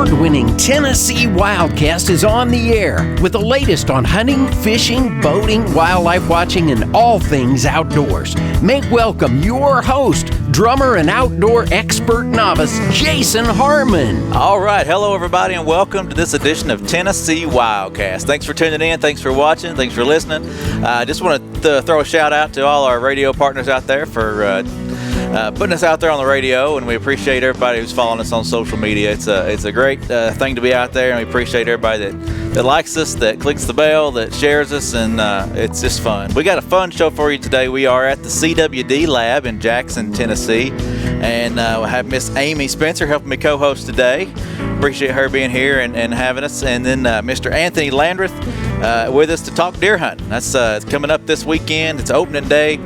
award-winning Tennessee Wildcast is on the air with the latest on hunting, fishing, boating, wildlife watching, and all things outdoors. Make welcome your host, drummer and outdoor expert novice, Jason Harmon. All right. Hello, everybody, and welcome to this edition of Tennessee Wildcast. Thanks for tuning in. Thanks for watching. Thanks for listening. I just want to throw a shout out to all our radio partners out there for putting us out there on the radio, and we appreciate everybody who's following us on social media. It's a great thing to be out there, and we appreciate everybody that likes us, that clicks the bell, that shares us, and it's just fun. We got a fun show for you today. We are at the CWD Lab in Jackson, Tennessee, and we'll have Miss Amy Spencer helping me co-host today. Appreciate her being here and having us, and then Mr. Anthony Landreth with us to talk deer hunting. That's it's coming up this weekend. It's opening day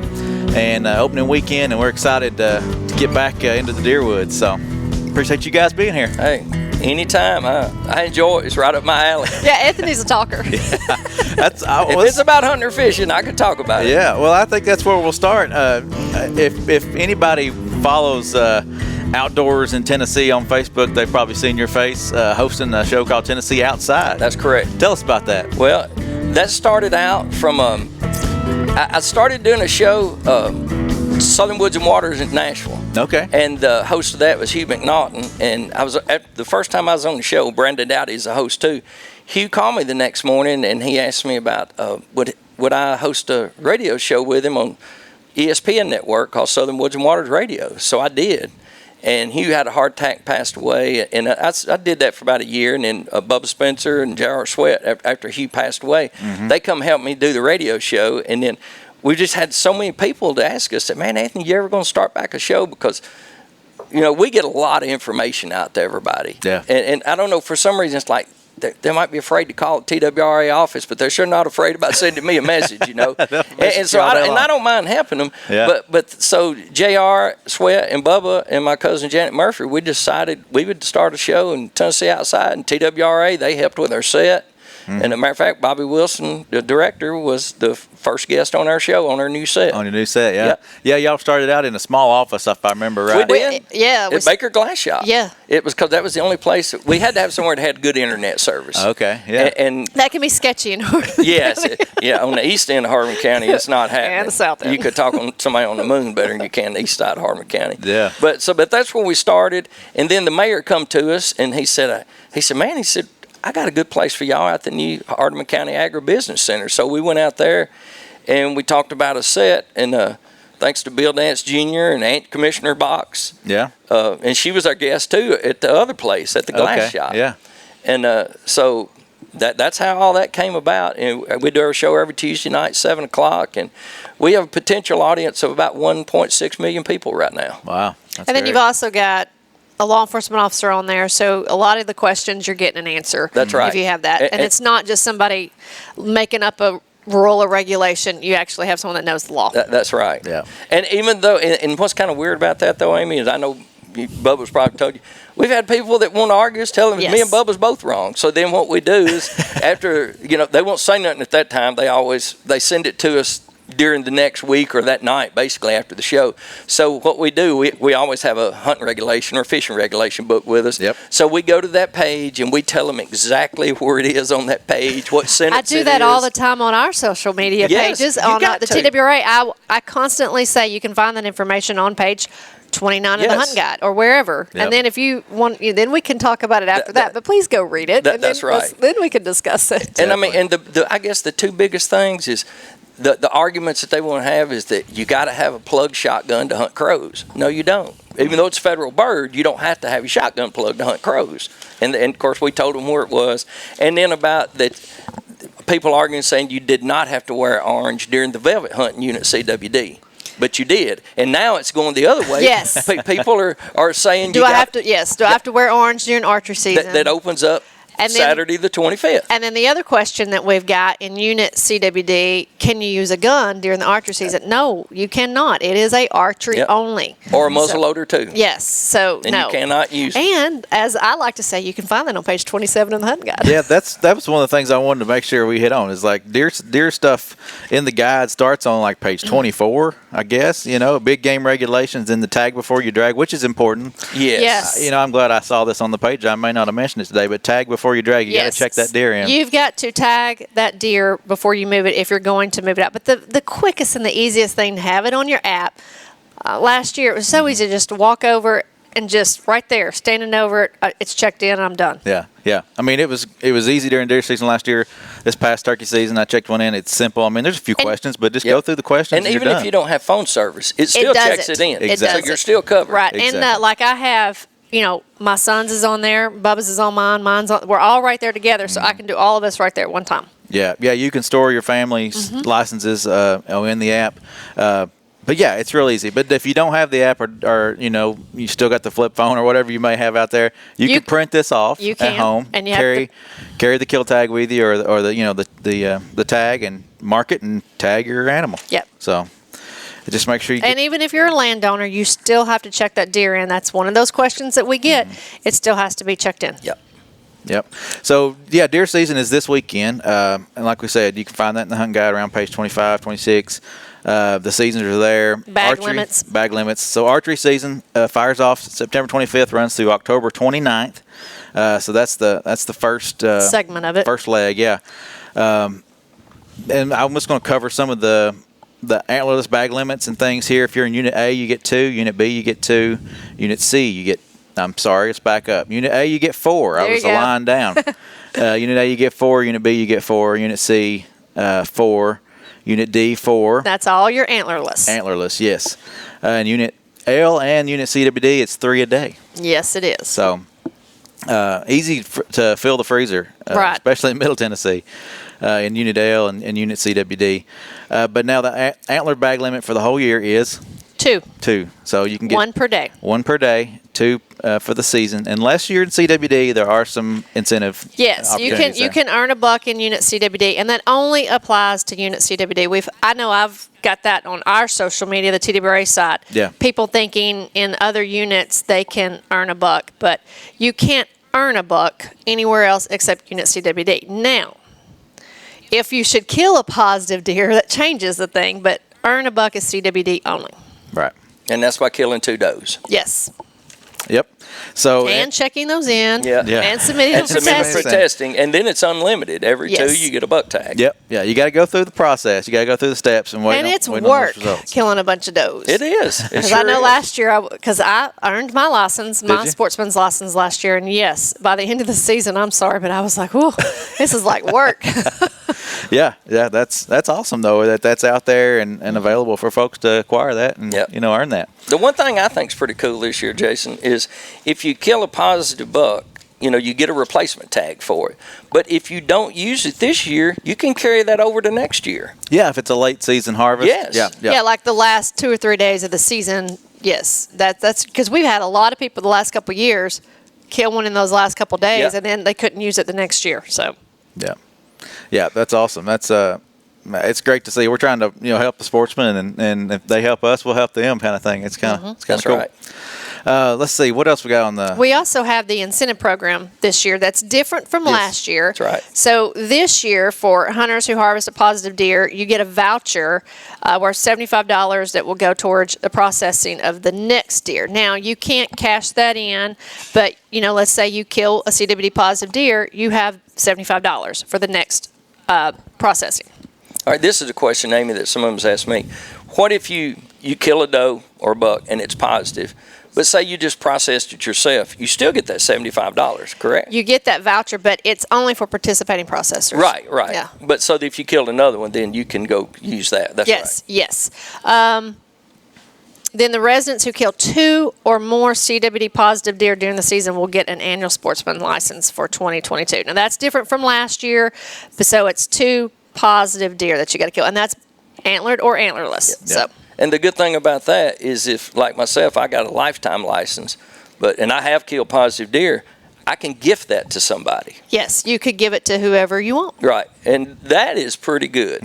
and opening weekend, and we're excited to get back into the deer woods. So appreciate you guys being here. Hey, anytime. I enjoy it. It's right up my alley. Yeah, Anthony's a talker. If it's about hunting or fishing, I could talk about it. Yeah, well, I think that's where we'll start. If anybody follows Outdoors in Tennessee on Facebook, they've probably seen your face hosting a show called Tennessee Outside. That's correct. Tell us about that. Well, that started out from I started doing a show, Southern Woods and Waters in Nashville. Okay. And the host of that was Hugh McNaughton. And I was the first time I was on the show, Brandon Dowdy's the host too. Hugh called me the next morning and he asked me about would I host a radio show with him on ESPN network called Southern Woods and Waters Radio. So I did. And Hugh had a heart attack, passed away, and I did that for about a year. And then Bubba Spencer and J.R. Sweat, after Hugh passed away, they come help me do the radio show. And then we just had so many people to ask us, man, Anthony, you ever going to start back a show? Because, you know, we get a lot of information out to everybody. Yeah. And I don't know, for some reason, it's like, they might be afraid to call the TWRA office, but they're sure not afraid about sending me a message, you know. and so I don't mind helping them. Yeah. But so JR, Sweat, and Bubba, and my cousin Janet Murphy, we decided we would start a show in Tennessee Outside, and TWRA, they helped with our set. And as a matter of fact, Bobby Wilson, the director, was the first guest on our show on our new set. On your new set, yeah. Yeah, y'all started out in a small office, if I remember right. We did. Yeah. At Baker Glass Shop. Yeah. It was because that was the only place we had to have somewhere that had good internet service. Okay, yeah. And That can be sketchy in Harmon. yes, on the east end of Harmon County, it's not happening. And the south end. You could talk on somebody on the moon better than you can the east side of Harmon County. Yeah. But that's where we started. And then the mayor come to us and he said, man, I got a good place for y'all at the new Hardeman County Agribusiness Center. So we went out there and we talked about a set, and thanks to Bill Dance Jr. and Aunt Commissioner Box. Yeah. And she was our guest too at the other place, at the glass shop. Yeah. And so that's how all that came about. And we do our show every Tuesday night, 7 o'clock. And we have a potential audience of about 1.6 million people right now. Wow. And then you've also got a law enforcement officer on there, so a lot of the questions you're getting an answer. That's right. If you have that. And it's not just somebody making up a rule or regulation. You actually have someone that knows the law. That's right. Yeah. And even though, and what's kind of weird about that though, Amy, is I know Bubba's probably told you, we've had people that want to argue us, telling Yes. me and Bubba's both wrong. So then what we do is after, they won't say nothing at that time. They send it to us during the next week or that night, basically after the show. So what we do, we always have a hunting regulation or fishing regulation book with us. Yep. So we go to that page and we tell them exactly where it is on that page, what sentence I do that all the time on our social media pages. you On got the to. TWRA, I constantly say you can find that information on page 29 of the Hunting Guide or wherever. Yep. And then if you want, then we can talk about it after that. But please go read it. And that's then right. Then we can discuss it. And I mean, and I guess the two biggest things is the arguments that they want to have is that you got to have a plug shotgun to hunt crows. No, you don't. Even though it's a federal bird, you don't have to have your shotgun plug to hunt crows. And of course, we told them where it was. And then about that, people arguing saying you did not have to wear orange during the velvet hunting unit CWD. But you did, and now it's going the other way. Yes. People are saying, Do I have to wear orange during archery season? That opens up And then, Saturday the 25th. And then the other question that we've got in Unit CWD, can you use a gun during the archery season? No, you cannot. It is a archery only. Or a muzzleloader too. Yes. So and no. you cannot use it. And as I like to say, you can find that on page 27 of the hunting guide. Yeah, that was one of the things I wanted to make sure we hit on is like deer stuff in the guide starts on like page 24, I guess. Big game regulations in the tag before you drag, which is important. Yes. I'm glad I saw this on the page. I may not have mentioned it today, but tag before you drag. You got to check that deer in. You've got to tag that deer before you move it if you're going to move it out. But the quickest and the easiest thing to have it on your app. Last year, it was so easy just to walk over and just right there, standing over it, it's checked in and I'm done. Yeah. I mean, it was easy during deer season last year. This past turkey season, I checked one in. It's simple. I mean, there's a few questions, but just go through the questions. And even if you don't have phone service, it still checks it in. Exactly. So you're still covered. Right. Exactly. And like I have, my son's is on there, Bubba's is on mine's on. We're all right there together, so I can do all of us right there at one time. Yeah. You can store your family's licenses in the app. But yeah, it's real easy. But if you don't have the app or you still got the flip phone or whatever you may have out there, you can print this off at home and you carry the kill tag with you or the tag and mark it and tag your animal. Yep. So just make sure you And even if you're a landowner, you still have to check that deer in. That's one of those questions that we get. It still has to be checked in. Yep. So, yeah, deer season is this weekend. And like we said, you can find that in the hunting guide around page 25, 26. The seasons are there. Bag limits. So, archery season fires off September 25th, runs through October 29th. So, that's the first segment of it. First leg, yeah. And I'm just going to cover some of the antlerless bag limits and things here. If you're in Unit A, you get 2. Unit B, you get 2. Unit C, you get let's back up. Unit A, you get 4. I was a line down. Unit A, you get 4. Unit B, you get 4. Unit C, 4. Unit D, 4. That's all your antlerless. Antlerless, yes. And Unit L and Unit CWD, it's 3 a day. Yes, it is. So easy to fill the freezer, right. Especially in Middle Tennessee. In Unit L and Unit CWD. But now the antler bag limit for the whole year is 2. So you can get 1 per day. 1 per day, 2 for the season. Unless you're in CWD, there are some incentive. Yes, you can earn $1 in Unit CWD, and that only applies to Unit CWD. I know I've got that on our social media, the TWRA site. Yeah. People thinking in other units they can earn $1, but you can't earn $1 anywhere else except Unit CWD. Now, if you should kill a positive deer, that changes the thing, but earn $1 is CWD only. Right. And that's by killing 2 does. Yes. Yep. So and checking those in. Yeah. And submitting them for testing. For testing. And then it's unlimited. Every 2 you get a buck tag. Yep. Yeah. You got to go through the process. You got to go through the steps and wait. And it's wait work on those results. killing a bunch of does. It is. Because I know last year, because I earned my license, my sportsman's license last year, and yes, by the end of the season, I'm sorry, but I was like, whoa, this is like work. Yeah, that's awesome though that's out there and available for folks to acquire that and earn that. The one thing I think is pretty cool this year, Jason, is if you kill a positive buck, you get a replacement tag for it. But if you don't use it this year, you can carry that over to next year. Yeah, if it's a late season harvest. Yes. Yeah, like the last 2 or 3 days of the season. Yes, that's because we've had a lot of people the last couple of years kill one in those last couple of days, and then they couldn't use it the next year. So. Yeah, that's awesome. That's it's great to see. We're trying to help the sportsmen, and if they help us, we'll help them, kind of thing. It's kind of cool. Right. Let's see what else we got on the. We also have the incentive program this year that's different from last year. That's right. So this year, for hunters who harvest a positive deer, you get a voucher worth $75 that will go towards the processing of the next deer. Now you can't cash that in, but let's say you kill a CWD positive deer, you have $75 for the next processing. All right, this is a question, Amy, that some of us asked me. What if you kill a doe or a buck and it's positive, but say you just processed it yourself? You still get that $75, correct? You get that voucher, but it's only for participating processors. Right. Yeah. But so if you killed another one, then you can go use that. That's right. Yes. Then the residents who kill 2 or more CWD positive deer during the season will get an annual sportsman license for 2022. Now that's different from last year, so it's 2 positive deer that you got to kill, and that's antlered or antlerless. Yeah. So. And the good thing about that is if, like myself, I got a lifetime license, and I have killed positive deer, I can gift that to somebody. Yes, you could give it to whoever you want. Right. And that is pretty good.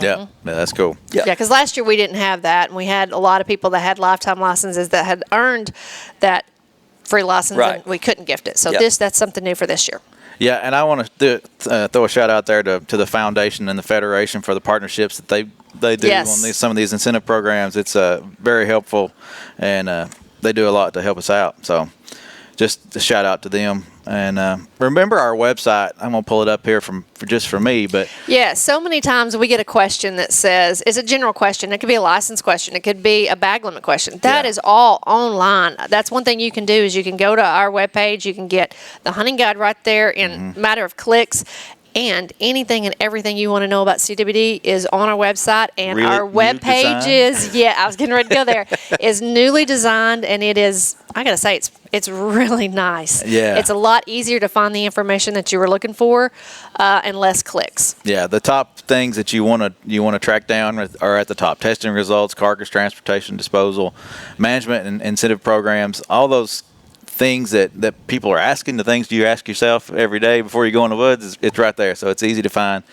Yeah, that's cool. Yeah. Yeah, because last year we didn't have that, and we had a lot of people that had lifetime licenses that had earned that free license, Right. and we couldn't gift it. So Yep. that's something new for this year. Yeah, and I want to throw a shout out there to the foundation and the federation for the partnerships that they do Yes. on some of these incentive programs. It's very helpful, and they do a lot to help us out. So just a shout out to them. And remember our website. I'm gonna pull it up here for me, but Yeah, so many times we get a question that says, it's a general question. It could be a license question. It could be a bag limit question. That Yeah. is all online. That's one thing you can do is you can go to our webpage. You can get the hunting guide right there in a matter of clicks. And anything and everything you want to know about CWD is on our website. And Really our new webpage design? is, yeah, I was getting ready to go there, is newly designed. And it is, I got to say, it's really nice. Yeah. It's a lot easier to find the information that you were looking for and less clicks. yeah, the top things that you want to track down are at the top: testing results, carcass transportation, disposal, management, and incentive programs. All those things that people are asking, the things you ask yourself every day before you go in the woods, it's right there. So it's easy to find.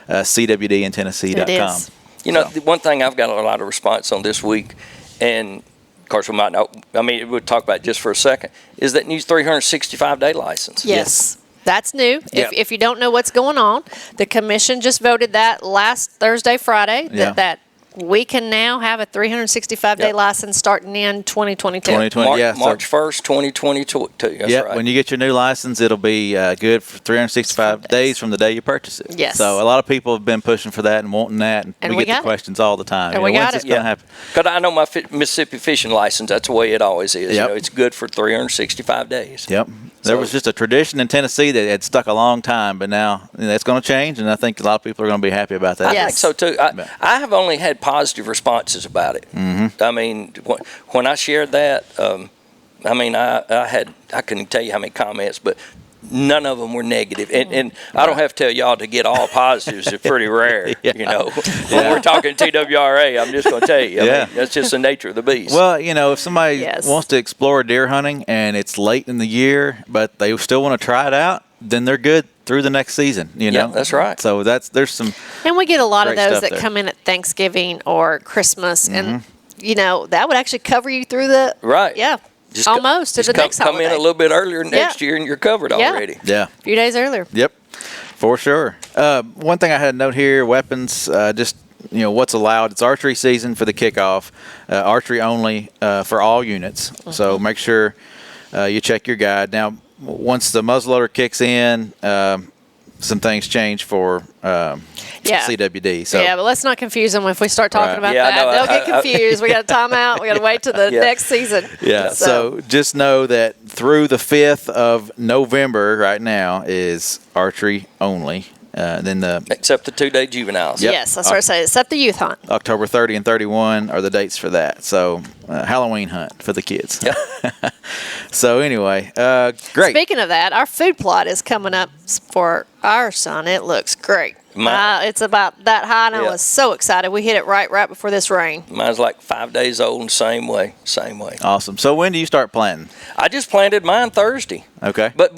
CWDintennessee.com. It is. You know, the one thing I've got a lot of response on this week, and of course we might not, I mean, we'll talk about it just for a second, is that new 365-day license. Yes. That's new. Yep. If you don't know what's going on, the commission just voted that last Thursday, Friday, Yeah. that we can now have a 365-day Yep. license starting in 2022. 2020, yeah. so- March 1st, 2022. That's yeah, right. when you get your new license, it'll be good for 365 days from the day you purchase it. Yes. So a lot of people have been pushing for that and wanting that, and we get got the it. questions all the time. And we when's got this it. going to happen? Because I know my Mississippi fishing license, that's the way it always is. Yep. You know, it's good for 365 days. Yep. There So- was just a tradition in Tennessee that had stuck a long time, but now that's going to change, and I think a lot of people are going to be happy about that. I Yes. think so too. I have only had positive responses about it. Mm-hmm. I mean, when I shared that, I mean, I couldn't tell you how many comments, but none of them were negative. And I don't have to tell y'all to get all positives. It's pretty rare, Yeah. you know. When we're talking TWRA, I'm just going to tell you. I Yeah. mean, that's just the nature of the beast. Well, if somebody Yes. wants to explore deer hunting and it's late in the year, but they still want to try it out, then they're good through the next season. Yeah, that's right. So there's some. And we get a lot of Great those stuff that there. come in at Thanksgiving or Christmas, and, that would actually cover you through the, Right. yeah, Just almost to the next come in holiday. a little bit earlier next year, and you're covered Yeah. already. Yeah. A few days earlier. Yep, for sure. One thing I had a note here: weapons. Just what's allowed. It's archery season for the kickoff. Archery only for all units. So make sure you check your guide. Now, once the muzzleloader kicks in, some things change for CWD. So Yeah, but let's not confuse them if we start talking Right. about Yeah, I that. know. They'll get confused. We got a timeout. We got to wait till the Yeah. next season. yeah. So just know that through the 5th of November, right now, is archery only. Then the Except the 2-day juveniles. Yep. Yes, that's what I say. Except the youth hunt. October 30 and 31 are the dates for that. So Halloween hunt for the kids. Yep. So anyway, great. Speaking of that, our food plot is coming up for our son. It looks great. It's about that high, and I Yeah. was so excited. We hit it right before this rain. Mine's like 5 days old and same way. Awesome. So when do you start planting? I just planted mine Thursday. Okay. But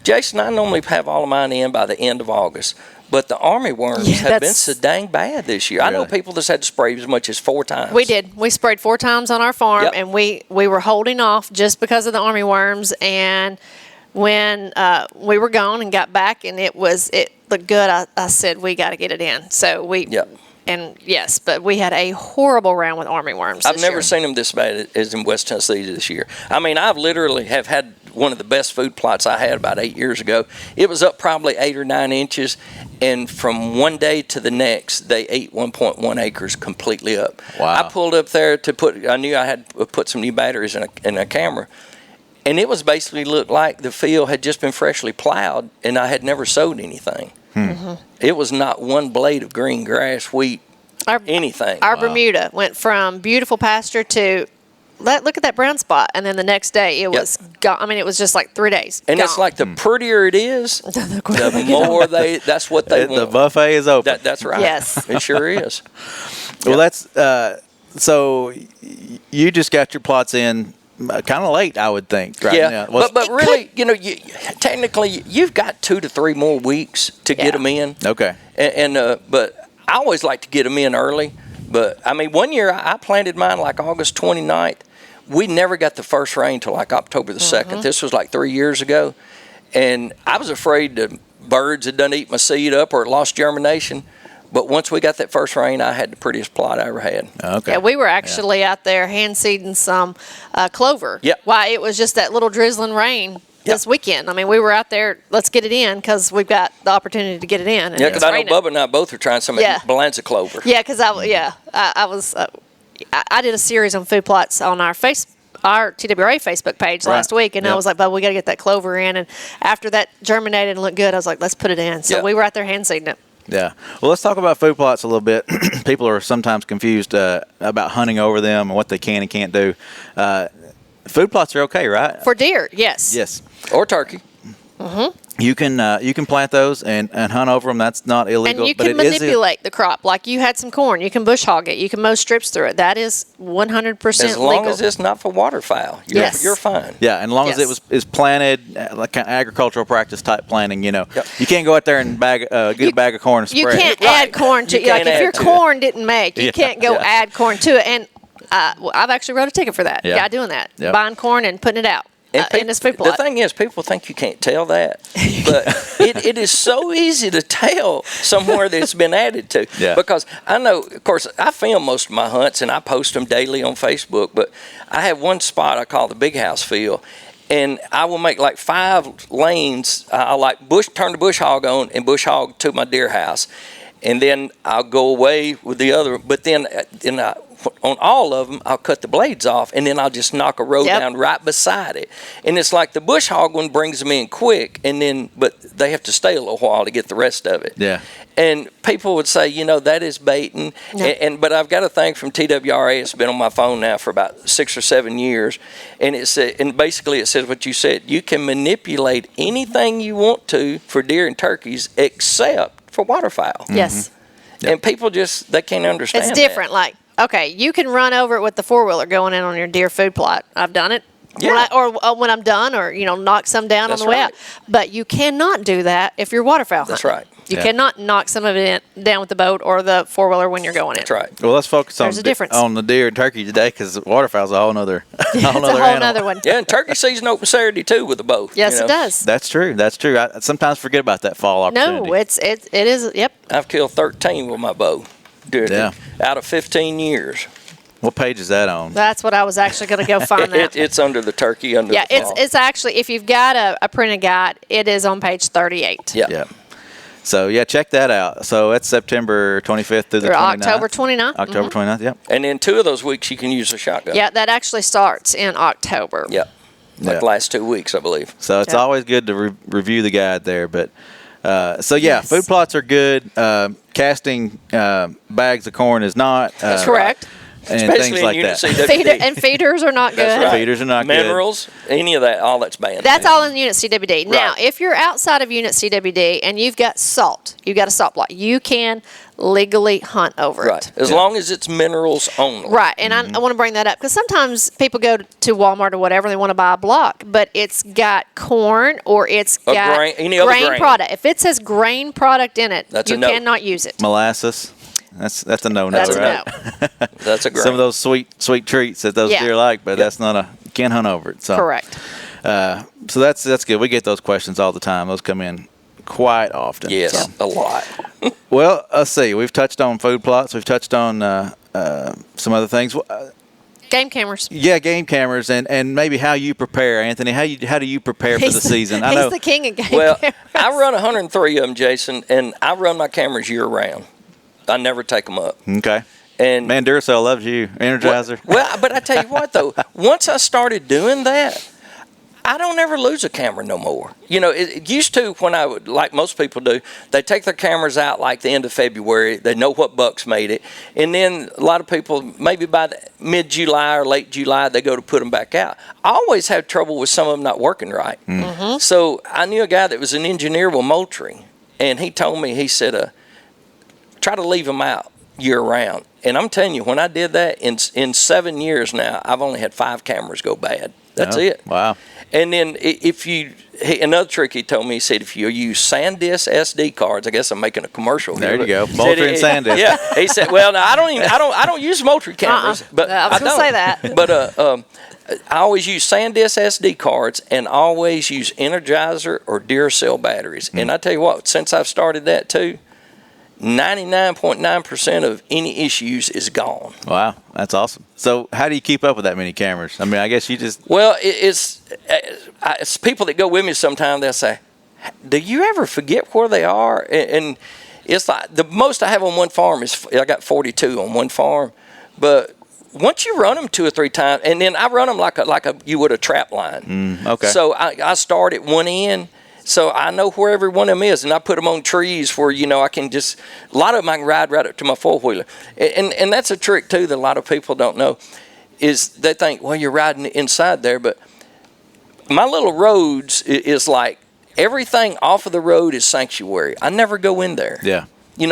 Jason, I normally have all of mine in by the end of August. But the army worms Yeah, have been that's- so dang bad this year. I know Really? people that's had to spray as much as 4 times. We did. We sprayed 4 times on our farm, Yep. and we were holding off just because of the army worms. And when we were gone and got back, and it looked good, I said we got to get it in. So we. Yep. And yes, but we had a horrible round with army worms. I've this never year. seen them this bad as in West Tennessee this year. I mean, I've literally have had one of the best food plots I had about 8 years ago. It was up probably 8 or 9 inches, and from one day to the next, they ate 1.1 acres completely up. Wow. I pulled up there I knew I had to put some new batteries in a camera, and it was basically looked like the field had just been freshly plowed, and I had never sowed anything. Mm-hmm. It was not one blade of green grass, wheat, anything. Our Bermuda went from beautiful pasture to look at that brown spot, and then the next day it was gone. I mean, it was just like 3 days. And it's gone. like the prettier it is, the more that's what they The want. buffet is open. That's right. Yes. It sure is. Well, that's so you just got your plots in kind of late, I would think. Right now. But really, technically, you've got 2 to 3 more weeks to get them in. Okay. But I always like to get them in early. But, I mean, one year I planted mine like August 29th. We never got the first rain till like October the 2nd. This was like 3 years ago. And I was afraid the birds had done eat my seed up or it lost germination. But once we got that first rain, I had the prettiest plot I ever had. Okay. Yeah, we were actually out there hand seeding some clover. Yep. Why, it was just that little drizzling rain this weekend. I mean, we were out there, let's get it in because we've got the opportunity to get it in. Yeah, because I know Bubba and I both are trying some balanza clover. Yeah, because I did a series on food plots on our TWRA Facebook page last week, and I was like, "But we got to get that clover in." And after that germinated and looked good, I was like, "Let's put it in." So we were out there hand seeding it. Yeah. Well, let's talk about food plots a little bit. People are sometimes confused about hunting over them and what they can and can't do. Food plots are okay, right? For deer, yes. Yes. Or turkey. Mm-hmm. You can plant those and hunt over them. That's not illegal. And you can manipulate the crop. Like you had some corn. You can bush hog it. You can mow strips through it. That is 100% legal. As long as it's not for waterfowl, you're fine. Yeah, and as long as it is planted, like kind of agricultural practice type planting, you can't go out there and get a bag of corn and spray it. You can't add corn to it. Like if your corn didn't make, you can't go add corn to it. And I've actually wrote a ticket for that. Yeah. Guy doing that. Yep. Buying corn and putting it out. In his food plot. The thing is, people think you can't tell that, but it is so easy to tell somewhere that it's been added to. Yeah. Because I know, of course, I film most of my hunts and I post them daily on Facebook, but I have one spot I call the Big House Field, and I will make like 5 lanes. I'll like turn the bush hog on and bush hog to my deer house, and then I'll go away with the other. But then on all of them, I'll cut the blades off, and then I'll just knock a row down right beside it. And it's like the bush hog one brings them in quick, but they have to stay a little while to get the rest of it. Yeah. And people would say, that is baiting. Yeah. But I've got a thing from TWRA. It's been on my phone now for about 6 or 7 years. And basically it says what you said. You can manipulate anything you want to for deer and turkeys except for waterfowl. Yes. Yep. And people they can't understand It's different. Like, okay, you can run over it with the 4-wheeler going in on your deer food plot. I've done it. Yeah. When I'm done, or knock some down on the way out. But you cannot do that if you're waterfowl hunting. That's right. You cannot knock some of it down with the boat or the 4-wheeler when you're going in. That's right. Well, let's focus on the deer and turkey today, because waterfowl's a whole nother It's a whole nother one. Yeah, and turkey season open Saturday too with a bow. Yes, it does. That's true. I sometimes forget about that fall opportunity. No, it is. Yep. I've killed 13 with my bow. Out of 15 years. What page is that on? That's what I was actually going to go find that. It's under the turkey, the fall. It's actually, if you've got a printed guide, it is on page 38. Yeah. So, check that out. So, it's September 25th through the 29th. October 29th. October 29th, yep. And in 2 of those weeks, you can use a shotgun. Yeah, that actually starts in October. Yep. Last 2 weeks, I believe. So, it's always good to review the guide there. But, food plots are good. Casting bags of corn is not. That's correct. And especially things like that. Feeders are not good. That's right. Feeders are not Minerals, any of that, all that's banned. That's all in Unit CWD. Right. Now, if you're outside of Unit CWD and you've got you've got a salt block, you can legally hunt over it. As long as it's minerals only. Right, and I want to bring that up because sometimes people go to Walmart or whatever, they want to buy a block, but it's got corn or it's got grain product. If it says grain product in it, you cannot use it. Molasses. That's a no-no, that's right? No. That's a great. Some of those sweet treats that those deer like, but that's not you can't hunt over it. So. Correct. So that's good. We get those questions all the time. Those come in quite often. Yes, a lot. Well, let's see. We've touched on food plots. We've touched on some other things. Game cameras. Yeah, game cameras, and maybe how you prepare, Anthony. How do you prepare for the season? He's the king of game cameras. I run 103 of them, Jason, and I run my cameras year round. I never take them up. Okay. And man, Duracell loves you, Energizer. Well, but I tell you what, though, once I started doing that, I don't ever lose a camera no more. It used to when I would, like most people do, they take their cameras out like the end of February. They know what bucks made it. And then a lot of people, maybe by the mid-July or late July, they go to put them back out. I always had trouble with some of them not working right. Mm-hmm. So I knew a guy that was an engineer with Moultrie, and he told me, he said, try to leave them out year round. And I'm telling you, when I did that in 7 years now, I've only had 5 cameras go bad. That's it. Wow. And then another trick he told me, he said, if you use SanDisk SD cards, I guess I'm making a commercial here. There you go. Moultrie and SanDisk. Yeah. He said, well, now I don't use Moultrie cameras. But I was going to say that. But I always use SanDisk SD cards and always use Energizer or Duracell batteries. And I tell you what, since I've started that too, 99.9% of any issues is gone. Wow, that's awesome. So how do you keep up with that many cameras? I mean, I guess you just... Well, it's people that go with me sometimes, they'll say, do you ever forget where they are? And it's like the most I have on one farm is, I got 42 on one farm. But once you run them 2 or 3 times, and then I run them like you would a trap line. Okay. So I start at one end. So I know where every one of them is, and I put them on trees where, I can just, a lot of them I can ride right up to my four-wheeler. And that's a trick, too, that a lot of people don't know, is they think, well, you're riding inside there, but my little roads is like, everything off of the road is sanctuary. I never go in there. Yeah.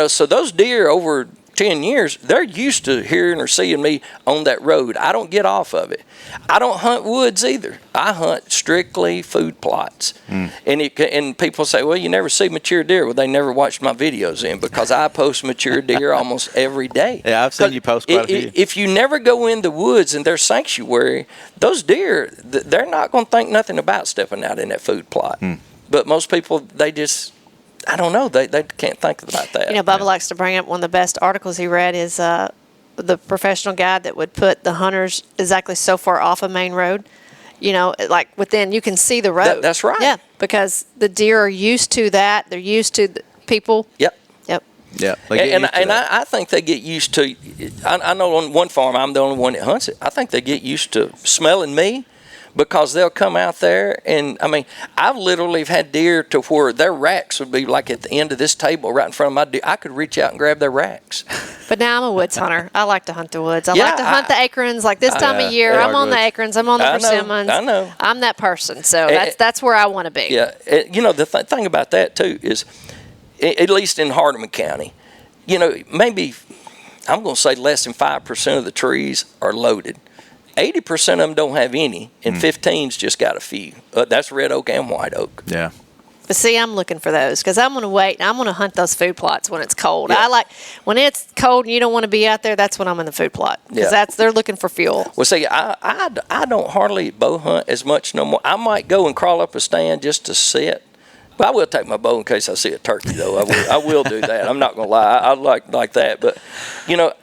So those deer over 10 years, they're used to hearing or seeing me on that road. I don't get off of it. I don't hunt woods either. I hunt strictly food plots. And people say, well, you never see mature deer. Well, they never watched my videos in, because I post mature deer almost every day. Yeah, I've seen you post quite a few. If you never go in the woods and their sanctuary, those deer, they're not going to think nothing about stepping out in that food plot. But most people, they just... I don't know. They can't think about that. Bubba likes to bring up one of the best articles he read is the professional guide that would put the hunters exactly so far off a main road. Like within, you can see the road. That's right. Yeah, because the deer are used to that. They're used to the people. Yep. Yeah. And I think they get used to, I know on one farm, I'm the only one that hunts it. I think they get used to smelling me. Because they'll come out there, and I mean, I've literally had deer to where their racks would be like at the end of this table right in front of my deer. I could reach out and grab their racks. But now I'm a woods hunter. I like to hunt the woods. I like to hunt the acorns. Like this time of year, I'm on the acorns. I'm on the persimmons. I know. I'm that person. So that's where I want to be. Yeah. The thing about that, too, is at least in Hardeman County, maybe I'm going to say less than 5% of the trees are loaded. 80% of them don't have any, and 15's just got a few. That's red oak and white oak. Yeah. But see, I'm looking for those because I'm going to wait and I'm going to hunt those food plots when it's cold. Yeah. I like when it's cold and you don't want to be out there. That's when I'm in the food plot because they're looking for fuel. Well, see, I don't hardly bow hunt as much no more. I might go and crawl up a stand just to sit. But I will take my bow in case I see a turkey, though. I will do that. I'm not going to lie. I like that. But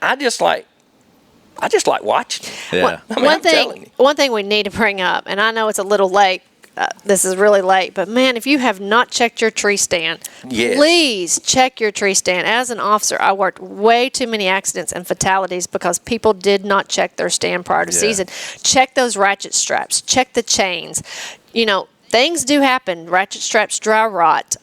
I just like watching. Yeah. One thing we need to bring up, and I know it's a little late. This is really late, but man, if you have not checked your tree stand, please check your tree stand. As an officer, I worked way too many accidents and fatalities because people did not check their stand prior to season. Check those ratchet straps. Check the chains. Things do happen. Ratchet straps dry rot.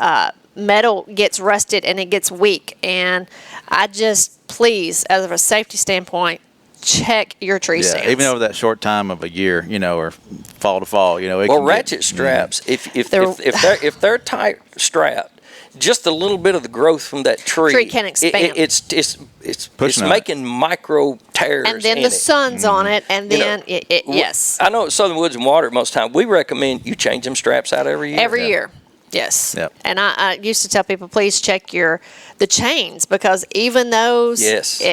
Metal gets rusted and it gets weak. And I just, please, as of a safety standpoint, check your tree stands. Even over that short time of a year, or fall to fall, ratchet straps. If they're tight strapped, just a little bit of the growth from that tree can expand. It's making micro tears. And then the sun's on it, and then yes. I know at Southern Woods and Water most time we recommend you change them straps out every year. Every year. Yes. Yep. And I used to tell people, please check the chains because even those,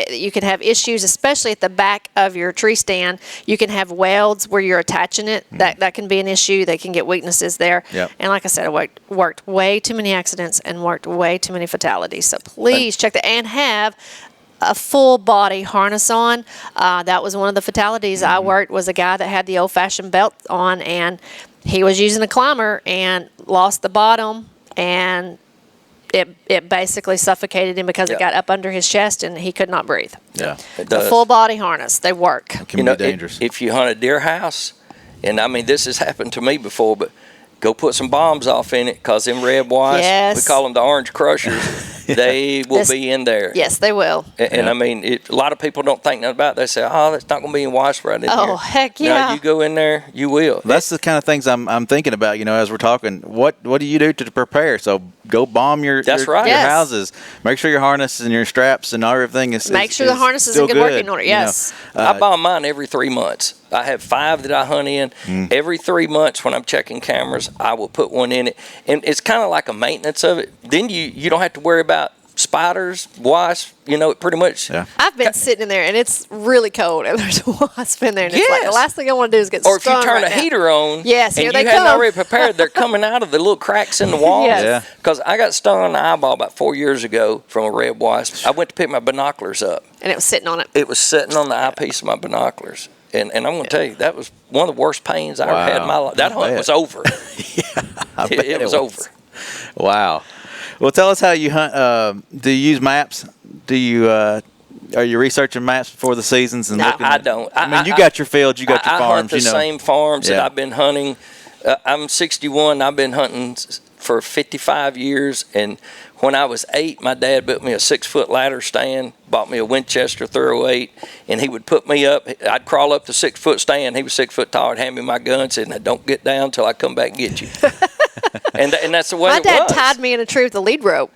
you can have issues, especially at the back of your tree stand. You can have welds where you're attaching it. That can be an issue. They can get weaknesses there. Yep. And like I said, I worked way too many accidents and worked way too many fatalities. So please check that and have a full body harness on. That was one of the fatalities I worked was a guy that had the old-fashioned belt on, and he was using a climber and lost the bottom, and it basically suffocated him because it got up under his chest and he could not breathe. Yeah, it does. The full body harness, they work. It can be dangerous. If you hunt a deer house, and I mean this has happened to me before, but go put some bombs off in it because them red wasps, we call them the orange crushers. they will be in there. Yes, they will. And I mean, a lot of people don't think nothing about it. They say, oh, that's not going to be in widespread in here. Oh, heck yeah. No, you go in there, you will. That's the kind of things I'm thinking about, as we're talking. What do you do to prepare? So go bomb your houses. Make sure your harness and your straps and everything is Make sure the harness is in good working order. Yes. I bomb mine every 3 months. I have 5 that I hunt in. Every 3 months when I'm checking cameras, I will put one in it. And it's kind of like a maintenance of it. Then you don't have to worry about spiders, wasps, pretty much. Yeah. I've been sitting in there and it's really cold and there's a wasp in there. And it's like the last thing I want to do is get stung. Or if you turn a heater on and here you they hadn't come. already prepared, they're coming out of the little cracks in the wall. Yes. Because I got stung on the eyeball about 4 years ago from a red wasp. I went to pick my binoculars up. And it was sitting on it. It was sitting on the eyepiece of my binoculars. And I'm going to tell you, that was one of the worst pains I ever had in my life. That hunt was over. It was over. Wow. Well, tell us how you hunt. Do you use maps? Do you are you researching maps before the seasons and looking? I don't. You got your fields, you got your farms. I hunt the same farms that I've been hunting. I'm 61. I've been hunting for 55 years, and when I was 8, my dad built me a 6-foot ladder stand, bought me a Winchester .308, and he would put me up. I'd crawl up the 6-foot stand. He was 6 foot tall. He'd hand me my gun, said, "Now don't get down till I come back and get you." and that's the way it was. My dad tied me in a tree with a lead rope.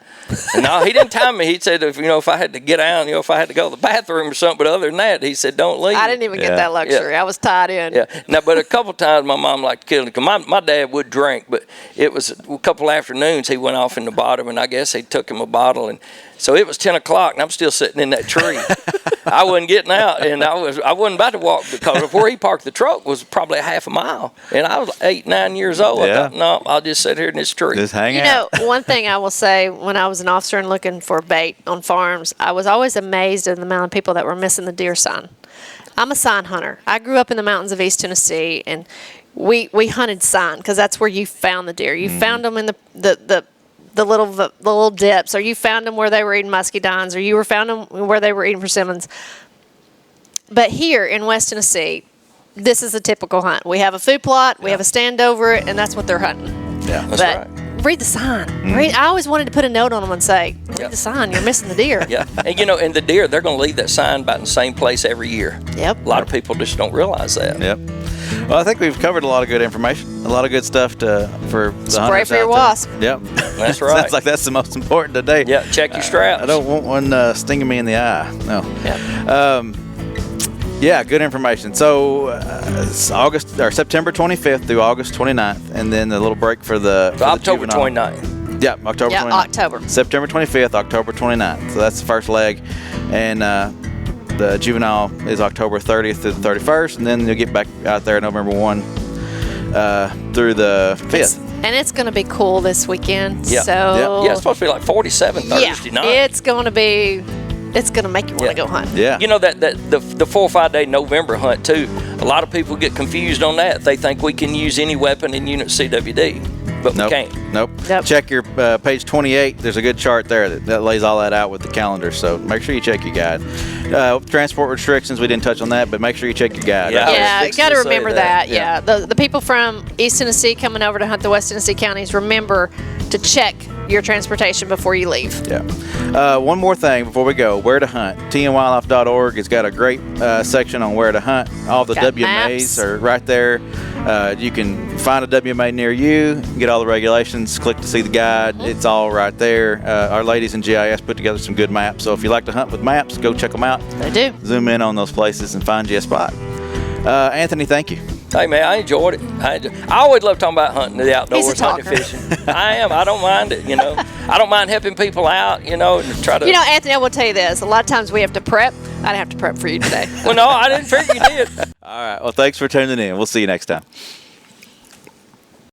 No, he didn't tie me. He said, if I had to get out, if I had to go to the bathroom or something, but other than that, he said, don't leave. I didn't even get that luxury. I was tied in. Yeah. Now, but a couple times my mom liked to kill me. My dad would drink, but it was a couple afternoons he went off in the bottom, and I guess he took him a bottle, and so it was 10 o'clock, and I'm still sitting in that tree. I wasn't getting out, and I wasn't about to walk because where he parked the truck was probably a half a mile, and I was 8, 9 years old. I thought, no, I'll just sit here in this tree. Just hang out. One thing I will say, when I was an officer and looking for bait on farms, I was always amazed at the amount of people that were missing the deer sign. I'm a sign hunter. I grew up in the mountains of East Tennessee, and we hunted sign because that's where you found the deer. You found them in the little dips, or you found them where they were eating muscadines, or you found them where they were eating persimmons. But here in West Tennessee, this is a typical hunt. We have a food plot, we have a stand over it, and that's what they're hunting. Yeah, that's right. Read the sign. I always wanted to put a note on them and say, read the sign, you're missing the deer. Yeah, and and the deer, they're going to leave that sign about in the same place every year. Yep. A lot of people just don't realize that. Yep. Well, I think we've covered a lot of good information, a lot of good stuff for the Spray hunters for your out wasp. there. Yep. That's right. Sounds like that's the most important today. Yeah, check your straps. I don't want one stinging me in the eye. No. Yeah. Yeah, good information. So it's September 25th through August 29th, and then a little break for October the 29th. Yeah, October 29th. October. September 25th, October 29th. So that's the first leg. And the juvenile is October 30th through the 31st, and then you'll get back out there November 1 through the 5th. And it's going to be cool this weekend. Yeah. So Yeah, it's supposed to be like 47 Thursday night. It's going to make you want to go hunt. Yeah. That the 4 or 5 day November hunt too. A lot of people get confused on that. They think we can use any weapon in Unit CWD, but we can't. Nope. Check your page 28. There's a good chart there that lays all that out with the calendar. So make sure you check your guide. Transport restrictions, we didn't touch on that, but make sure you check your guide. Yeah, you got to remember that. Yeah. The people from East Tennessee coming over to hunt the West Tennessee counties, remember to check your transportation before you leave. Yeah. One more thing before we go. Where to hunt. tnwildlife.org has got a great section on where to hunt. All the Got WMAs maps. are right there. You can find a WMA near you, get all the regulations, click to see the guide. It's all right there. Our ladies in GIS put together some good maps. So if you like to hunt with maps, go check them out. They do. Zoom in on those places and find you a spot. Anthony, thank you. Hey man, I enjoyed it. I always love talking about hunting the outdoors, He's a hunting talker. fishing. I am. I don't mind it. I don't mind helping people out. And try to. Anthony, I will tell you this. A lot of times we have to prep. I didn't have to prep for you today. Well, no, I didn't figure you did. All right. Well, thanks for tuning in. We'll see you next time.